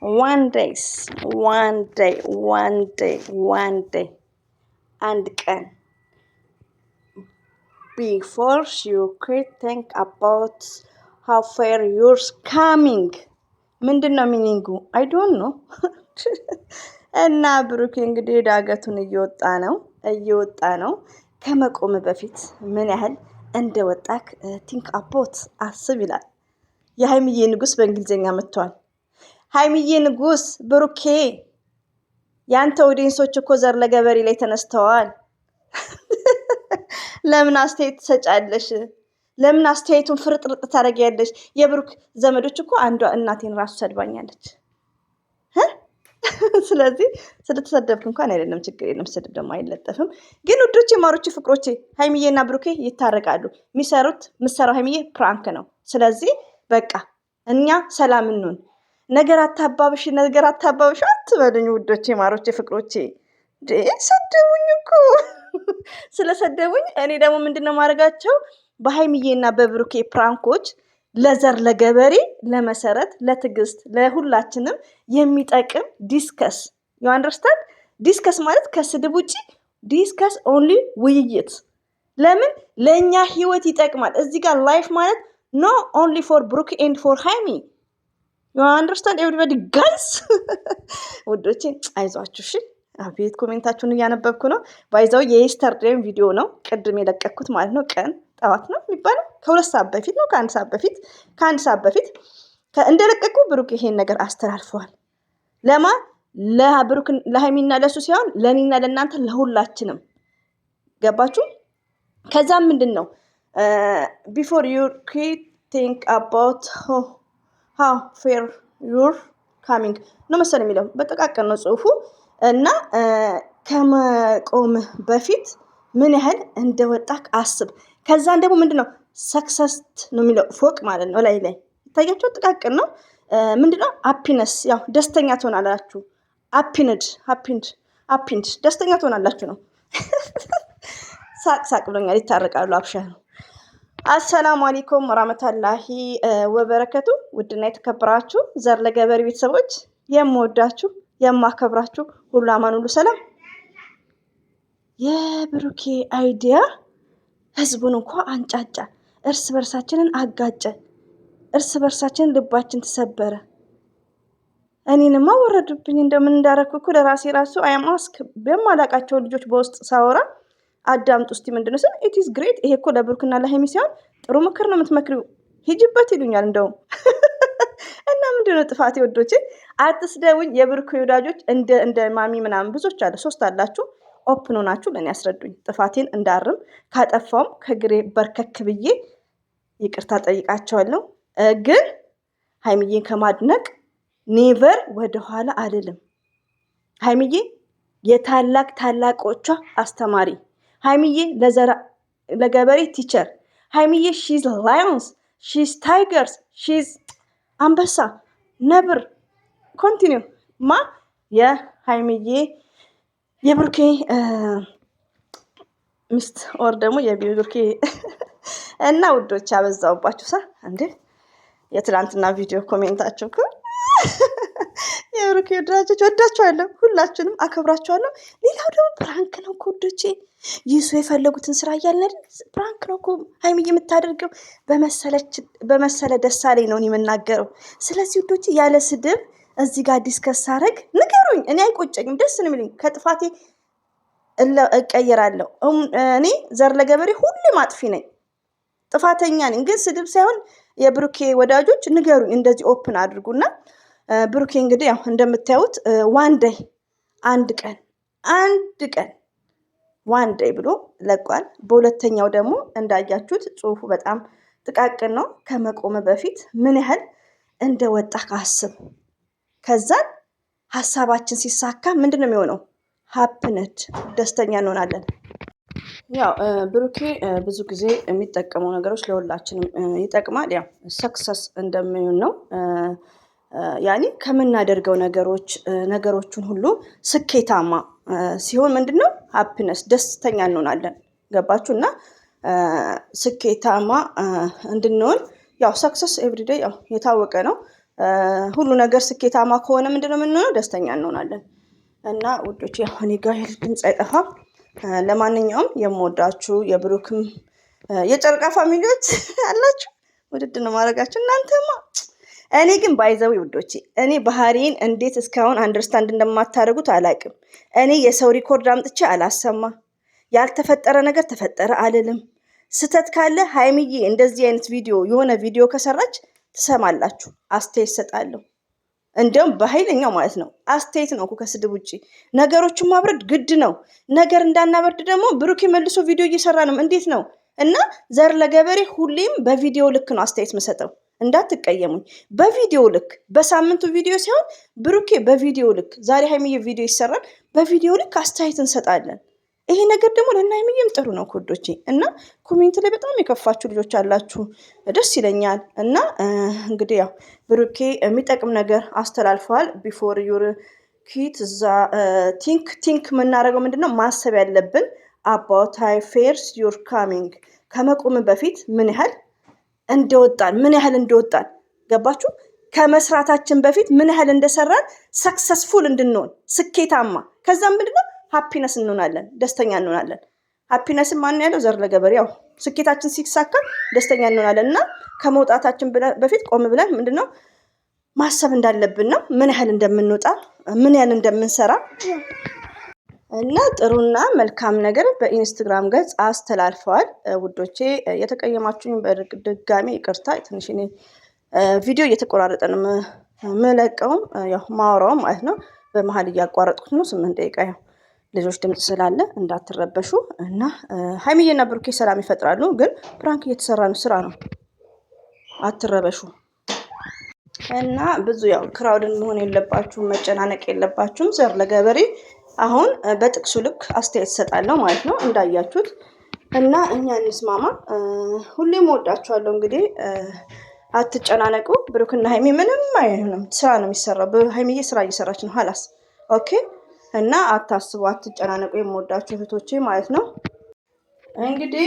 one day and ቀን before you could think about how far you're coming ምንድን ነው ሚኒንጉ? I don't know እና ብሩክ እንግዲህ ዳገቱን እየወጣ ነው ከመቆም በፊት ምን ያህል እንደወጣክ ቲንክ አቦት አስብ ይላል። የሃይሚዬ ንጉስ በእንግሊዘኛ መጥቷል። ሃይሚዬ ንጉስ ብሩኬ ያንተ ኦዲየንሶች እኮ ዘር ለገበሬ ላይ ተነስተዋል። ለምን አስተያየት ትሰጫለሽ? ለምን አስተያየቱን ፍርጥርጥ ታደርጊያለሽ? የብሩክ ዘመዶች እኮ አንዷ እናቴን ራሱ ሰድባኛለች። ስለዚህ ስለተሰደብክ እንኳን አይደለም ችግር የለም፣ ስድብ ደግሞ አይለጠፍም። ግን ውዶቼ፣ ማሮቼ፣ ፍቅሮቼ ሃይሚዬና ብሩኬ ይታረቃሉ። ምሰራው ሃይሚዬ ፕራንክ ነው። ስለዚህ በቃ እኛ ሰላም እንሁን። ነገር አታባብሽ አትበሉኝ ውዶቼ፣ ማሮቼ፣ ፍቅሮቼ። ሰደቡኝ እኮ ስለሰደቡኝ እኔ ደግሞ ምንድነው ማድረጋቸው? በሃይሚዬና በብሩኬ ፕራንኮች ለዘር ለገበሬ ለመሰረት ለትግስት ለሁላችንም የሚጠቅም ዲስከስ ዩ አንደርስታንድ። ዲስከስ ማለት ከስድብ ውጪ ዲስከስ ኦንሊ ውይይት። ለምን ለኛ ህይወት ይጠቅማል። እዚህ ጋር ላይፍ ማለት ኖ ኦንሊ ፎር ብሩክ ኤንድ ፎር ሃይሚ ዩ አንደርስታንድ ኤቭሪባዲ ጋይስ። ውዶቼ አይዟችሁ እሺ። አቤት ኮሜንታችሁን እያነበብኩ ነው። ባይዛው የየስተርዴይ ቪዲዮ ነው ቅድም የለቀኩት ማለት ነው። ቀን ጠዋት ነው የሚባለው ከ2 ሰዓት በፊት ነው ከአንድ ሰዓት በፊት እንደለቀቁ ብሩክ ይሄን ነገር አስተላልፈዋል። ለብሩክ ለሃይሚና ለሱ ሲሆን ለኔና ለእናንተ ለሁላችንም ገባችሁ? ከዛም ምንድነው before you think about how far you're coming ነው መሰለኝ የሚለው በጠቃቀን ነው ጽሁፉ። እና ከመቆም በፊት ምን ያህል እንደወጣክ አስብ። ከዛን ደግሞ ምንድነው ሰክሰስ ነው የሚለው ፎቅ ማለት ነው። ላይ ይታያችሁ ጥቃቅን ነው። ምንድነው ሃፒነስ፣ ያው ደስተኛ ትሆናላችሁ። ሃፒንድ ደስተኛ ትሆናላችሁ ነው። ሳቅ ብሎኛል። ይታረቃሉ። አብሻ ነው። አሰላሙ አለይኩም ወራህመቱላሂ ወበረከቱ። ውድና የተከበራችሁ ዘር ለገበሬ ቤተሰቦች የምወዳችሁ የማከብራችሁ ሁሉ አማን ሁሉ ሰላም። የብሩኬ አይዲያ ህዝቡን እንኳን አንጫጫ፣ እርስ በርሳችንን አጋጨ፣ እርስ በርሳችንን ልባችን ተሰበረ። እኔንማ ወረዱብኝ። እንደምን እንዳረኩ እኮ ለራሴ ራሱ አያማስክ በማላቃቸው ልጆች በውስጥ ሳወራ አዳምጡ እስቲ ምንድነው ስለ ኢት ኢዝ ግሬት። ይሄ እኮ ለብሩክና ለሃይሚ ሲሆን ጥሩ ምክር ነው የምትመክሪው፣ ሂጂበት ይሉኛል እንደውም። እና ምንድነው ጥፋቴ ወዶቼ? አትስደውኝ። የብሩክ ወዳጆች እንደ ማሚ ምናምን ብዙዎች አለ 3 አላችሁ። ኦፕን ሆናችሁ ለኔ ያስረዱኝ፣ ጥፋቴን እንዳርም፣ ካጠፋውም ከግሬ በርከክ ብዬ ይቅርታ ጠይቃቸዋለሁ። ግን ሃይሚዬን ከማድነቅ ኔቨር ወደኋላ አልልም። ሃይሚዬ ታላቆቿ አስተማሪ፣ ሃይሚዬ ለገበሬ ቲቸር፣ ሃይሚዬ ሺዝ ላዮንስ፣ ሺዝ ታይገርስ፣ ሺዝ አንበሳ፣ ነብር። ኮንቲኒው የሃይሚዬ የብሩኬ ሚስት ኦር ደግሞ የብሩኬ እና ውዶች አበዛውባችሁ እንዴ? የትላንትና ቪዲዮ ኮሜንታችሁ እኮ የብሩኬ ወዳጆች ወዳችኋለሁ፣ ሁላችሁንም አከብራችኋለሁ። ሌላው ደግሞ ፕራንክ ነው እኮ ውዶቼ። ይሱ የፈለጉትን ስራ እያልን ፕራንክ ነው እኮ ሃይሚዬ የምታደርገው። በመሰለ ደሳለኝ ነው የምናገረው። ስለዚህ ውዶቼ ያለ ስድብ እዚህ ጋር ዲስከስ ሳረግ ንገሩኝ። እኔ አይቆጨኝም፣ ደስ ነው የሚለኝ። ከጥፋቴ እቀየራለሁ። እኔ ዘር ለገበሬ ሁሌም አጥፊ ነኝ፣ ጥፋተኛ ነኝ። ግን ስድብ ሳይሆን የብሩኬ ወዳጆች ንገሩኝ፣ እንደዚህ ኦፕን አድርጉና ብሩኬ እንግዲህ ያው እንደምታዩት አንድ ቀን ዋን ዴይ ብሎ ለቋል። በሁለተኛው ደግሞ እንዳያችሁት ጽሁፉ በጣም ጥቃቅን ነው። ከመቆም በፊት ምን ያህል እንደወጣ ካስብ። ከዛን ሀሳባችን ሲሳካ ምንድነው የሚሆነው? ሃፒነድ ደስተኛ እንሆናለን። ያው ብሩኬ ብዙ ጊዜ የሚጠቀመው ነገሮች ለሁላችንም ይጠቅማል። ያው ሰክሰስ እንደሚሆን ነው። ያኔ ከምናደርገው ነገሮችን ሁሉ ስኬታማ ሲሆን ምንድነው ሃፒነስ ደስተኛ እንሆናለን። ገባችሁና ስኬታማ እንድንሆን ያው ሰክሰስ ኤቭሪዴይ ያው የታወቀ ነው። ሁሉ ነገር ስኬታማ ከሆነ ምንድነው የምንሆነው? ደስተኛ እንሆናለን። እና ውዶች ያው እኔ ጋር ድምፅ አይጠፋም። ለማንኛውም የምወዳችሁ የብሩክም የጨረቃ ፋሚሊዎች አላችሁ፣ ውድድ ነው ማድረጋችሁ እናንተማ። እኔ ግን ባይዘው ውዶቼ እኔ ባህሪን እንዴት እስካሁን አንደርስታንድ እንደማታደርጉት አላውቅም። እኔ የሰው ሪኮርድ አምጥቼ አላሰማ፣ ያልተፈጠረ ነገር ተፈጠረ አልልም። ስተት ካለ ሀይሚዬ እንደዚህ አይነት ቪዲዮ የሆነ ቪዲዮ ከሰራች ትሰማላችሁ፣ አስተያየት ሰጣለሁ። እንዲያውም በኃይለኛው ማለት ነው። አስተያየት ነው እኮ ከስድብ ውጭ። ነገሮችን ማብረድ ግድ ነው። ነገር እንዳናበርድ ደግሞ ብሩኬ መልሶ ቪዲዮ እየሰራ ነው። እንዴት ነው? እና ዘር ለገበሬ ሁሌም በቪዲዮ ልክ ነው አስተያየት መሰጠው። እንዳትቀየሙኝ። በቪዲዮ ልክ፣ በሳምንቱ ቪዲዮ ሲሆን ብሩኬ በቪዲዮ ልክ፣ ዛሬ ሀይሚዬ ቪዲዮ ይሰራል፣ በቪዲዮ ልክ አስተያየት እንሰጣለን። ይሄ ነገር ደግሞ ለእነ ሀይሚዬም ጥሩ ነው ኮዶቼ። እና ኮሜንት ላይ በጣም የከፋችሁ ልጆች አላችሁ፣ ደስ ይለኛል። እና እንግዲህ ያው ብሩኬ የሚጠቅም ነገር አስተላልፈዋል። ቢፎር ዩር ኪት እዛ ቲንክ የምናደርገው ምንድነው ማሰብ ያለብን አባውት ሃይ ፌርስ ዩር ካሚንግ፣ ከመቆም በፊት ምን ያህል እንደወጣን ገባችሁ? ከመስራታችን በፊት ምን ያህል እንደሰራን ሰክሰስፉል እንድንሆን ስኬታማ፣ ከዛም ምንድነው ሃፒነስ እንሆናለን፣ ደስተኛ እንሆናለን። ሃፒነስን ማን ያለው? ዘር ለገበሬ። ያው ስኬታችን ሲሳካ ደስተኛ እንሆናለን። እና ከመውጣታችን በፊት ቆም ብለን ምንድነው ማሰብ እንዳለብን ነው። ምን ያህል እንደምንወጣ፣ ምን ያህል እንደምንሰራ እና ጥሩና መልካም ነገር በኢንስታግራም ገጽ አስተላልፈዋል። ውዶቼ የተቀየማችሁኝ በድጋሚ ይቅርታ። ትንሽ እኔ ቪዲዮ እየተቆራረጠ ነው የምለቀውም ያው ማወራውም ማለት ነው። በመሀል እያቋረጥኩት ነው። 8 ደቂቃ ያው ልጆች ድምፅ ስላለ እንዳትረበሹ። እና ሀይሚዬና ብሩኬ ሰላም ይፈጥራሉ፣ ግን ፕራንክ እየተሰራ ነው፣ ስራ ነው፣ አትረበሹ። እና ብዙ ያው ክራውድን መሆን የለባችሁም፣ መጨናነቅ የለባችሁም። ዘር ለገበሬ አሁን በጥቅሱ ልክ አስተያየት ሰጣለሁ ማለት ነው እንዳያችሁት። እና እኛ እንስማማ። ሁሌም ወዳችኋለሁ። እንግዲህ አትጨናነቁ። ብሩክና ሀይሚ ምንም አይሆንም፣ ስራ ነው የሚሰራው። ሀይሚዬ ስራ እየሰራች ነው። ሀላስ ኦኬ። እና አታስቡ፣ አትጨናነቁ የምወዳችሁ እህቶቼ ማለት ነው። እንግዲህ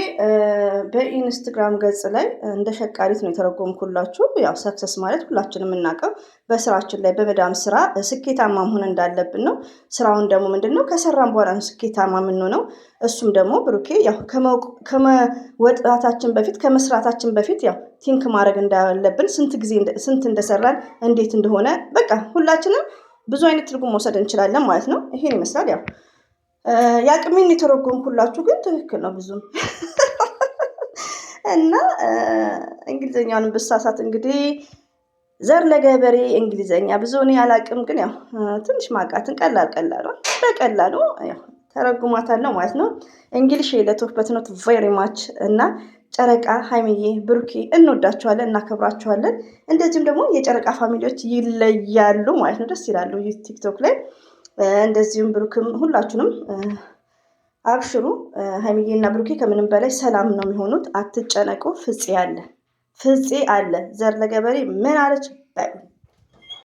በኢንስታግራም ገጽ ላይ እንደ ሸቃሪት ነው የተረጎምኩላችሁ። ያው ሰክሰስ ማለት ሁላችንም የምናውቀው በስራችን ላይ በመዳም ስራ ስኬታማ መሆን እንዳለብን ነው። ስራውን ደግሞ ምንድን ነው ከሰራን በኋላ ነው ስኬታማ የምንሆነው። እሱም ደግሞ ብሩኬ ያው ከመወጣታችን በፊት ከመስራታችን በፊት ያው ቲንክ ማድረግ እንዳለብን፣ ስንት እንደሰራን እንዴት እንደሆነ በቃ ሁላችንም ብዙ አይነት ትርጉም መውሰድ እንችላለን ማለት ነው። ይሄን ይመስላል። ያው የአቅሜን የተረጎምኩላችሁ ግን ትክክል ነው ብዙም እና እንግሊዘኛውን ብሳሳት እንግዲህ ዘር ለገበሬ እንግሊዘኛ ብዙ እኔ አላቅም፣ ግን ያው ትንሽ ማቃትን በቀላሉ ያው ተረጉማታለሁ ማለት ነው። እንግሊሽ የለቶበት ኖት ቬሪ ማች። እና ጨረቃ ሀይሚዬ ብሩኬ እንወዳቸዋለን፣ እናከብራቸዋለን። እንደዚሁም ደግሞ የጨረቃ ፋሚሊዎች ይለያሉ ማለት ነው፣ ደስ ይላሉ ቲክቶክ ላይ። እንደዚሁም ብሩክም ሁላችሁንም አብሽሩ። ሀይሚዬ እና ብሩኬ ከምንም በላይ ሰላም ነው የሚሆኑት። አትጨነቁ። ፍፄ አለ። ዘር ለገበሬ ምን አለች?